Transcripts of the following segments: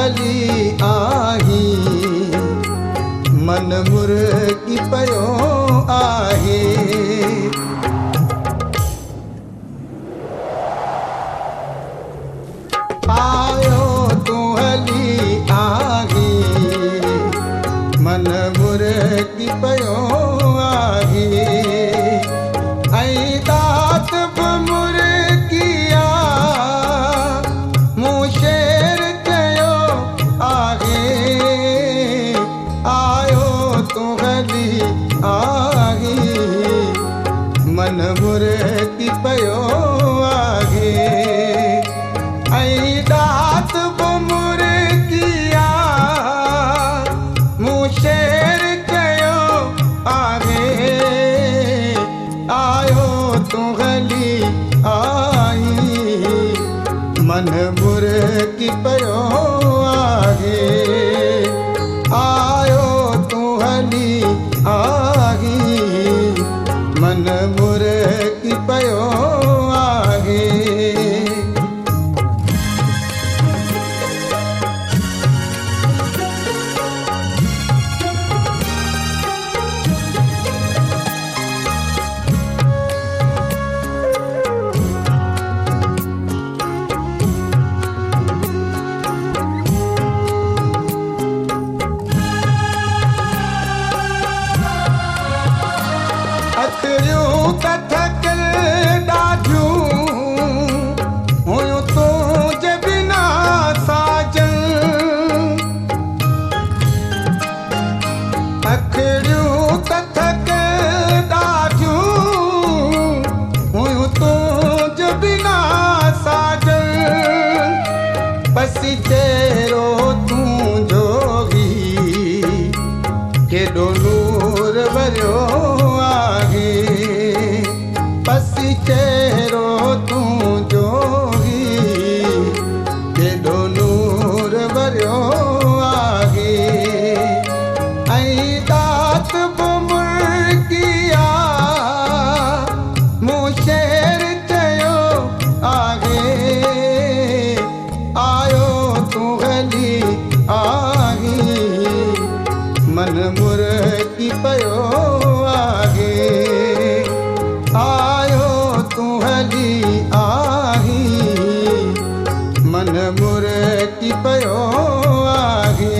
हली आही मन मुर्गी पयो आहे। आयो तू हली आही मन मुर्गी पयो आहे। ऐं दात बि मुर्गिया मूं शेर कयो आहे। आयो तू हली आही मन मुर्गी पयो आहे। ऐं दात बि मुर्गिया मूं शेर कयो आहे। आयो तू हली आई मन मुर्गी पयो आहे। आयो तू हली आई मन मुर्गी पयो आहे। अखियूं कथकल ॾाढियूं हुयूं तुंहिंजे बिना साजन। अखियूं कथकल ॾाढियूं हुयूं तुंहिंजे बिना साजन। पसी तेरो तूं जोगी केॾो नूर भरियो आहे। पसी चेहरो तूं जोगी केॾो नूर भरियो आहे। ऐं दात बि मुर्गिया मूं शेर चयो आहे। आयो तू हली आई मन मुर्गी पयो आहे। आयो तू हली आई मन मुर्गी पयो आहे।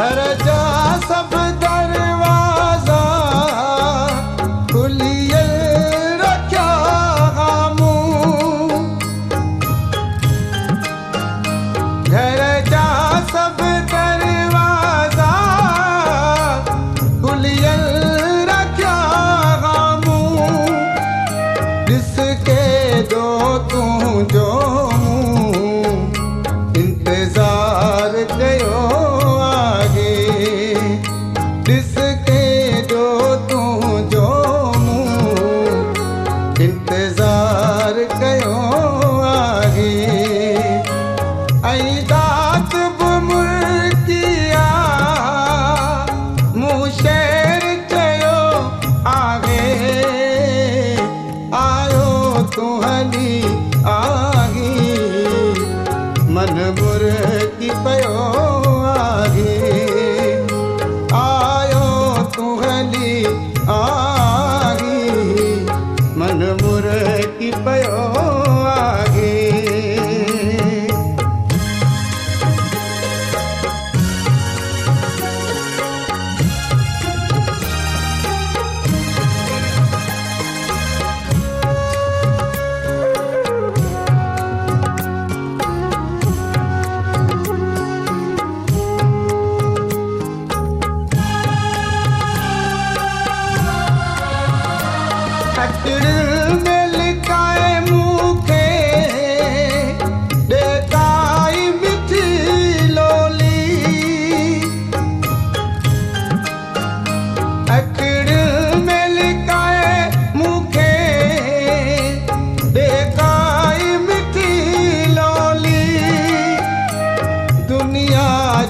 घर जा सब दरवाजा खुलियल रखिया मूं। घर जा सब दरवाजा खुलियल रखिया मूं। ॾिस के दो तूं जो मूं इंतज़ार कयो। ॾिस के जो तूं जो मूं इंतज़ार कयो आहे। ऐं दात बि मुर्गिया मूं शेर चयो आहे। आयो तू हली आई मन मुर्गी पयो आहे। आयो तू हली आई मन मुर्गी पयो आहे।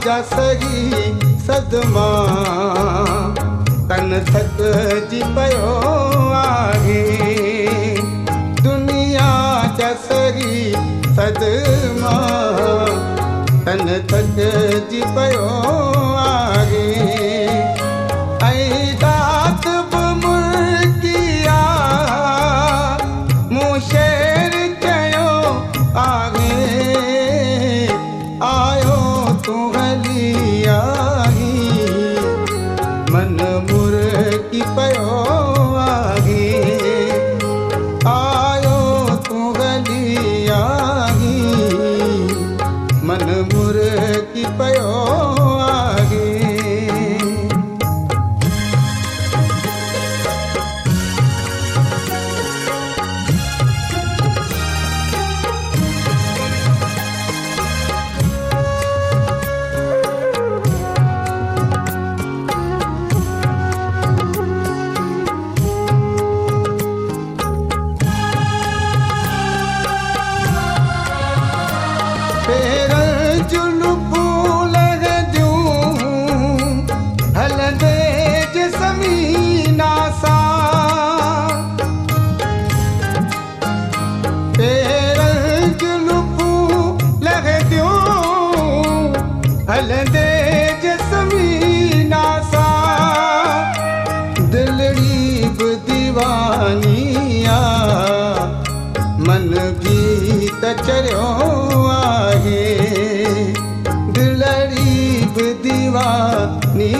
जा सही सदमा तन थकजी पियो आहे दुनिया जा सही सदमा तन थकजी पियो आहे ऐं दात बि मुर्गिया मूं शेर चयो आहे आयो तूं हली आही मन मुर्गी पियो आहे आयो तूं हली आही मन मुर्गी पियो आहे पेरनि जुल्फूं लॻंदियूं हलंदे ज़मीना सां पेरनि जुल्फूं लॻंदियूं हलंदे ज़मीना सां दिलड़ी बि दीवानी आहे मन भी त चरियो आहे दिलड़ी बि दीवानी